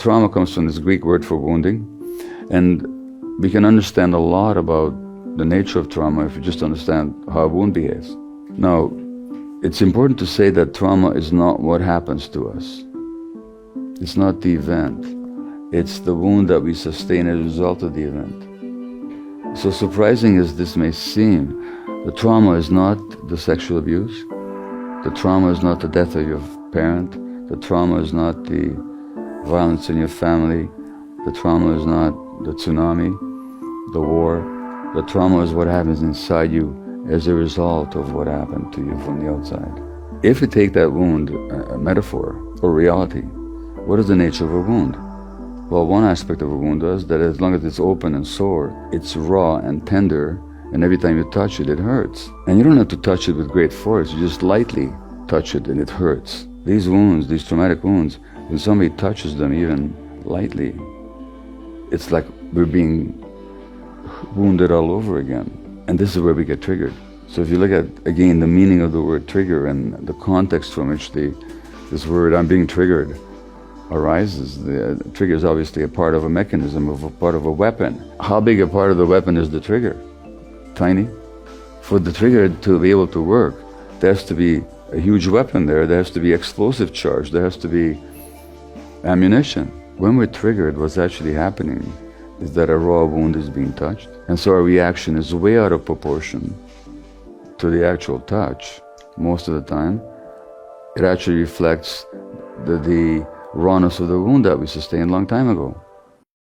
trauma comes from this Greek word for wounding, and we can understand a lot about the nature of trauma if you just understand how a wound behaves. Now, it's important to say that trauma is not what happens to us. It's not the event. It's the wound that we sustain as a result of the event. So surprising as this may seem, the trauma is not the sexual abuse. The trauma is not the death of your parent. The trauma is not the violence in your family. The trauma is not the tsunami, the war. The trauma is what happens inside you as a result of what happened to you from the outside. If we take that wound, a metaphor or reality, what is the nature of a wound? Well, one aspect of a wound is that as long as it's open and sore, it's raw and tender, and every time you touch it, it hurts. And you don't have to touch it with great force, you just lightly touch it and it hurts. These wounds, these traumatic wounds, when somebody touches them even lightly, it's like we're being wounded all over again. And this is where we get triggered. So if you look at, again, the meaning of the word trigger and the context from which this word, I'm being triggered, arises, the trigger is obviously a part of a mechanism, a part of a weapon. How big a part of the weapon is the trigger? Tiny. For the trigger to be able to work, there has to be a huge weapon there has to be explosive charge, there has to be ammunition. When we're triggered, what's actually happening is that a raw wound is being touched, and so our reaction is way out of proportion to the actual touch. Most of the time, it actually reflects the rawness of the wound that we sustained a long time ago.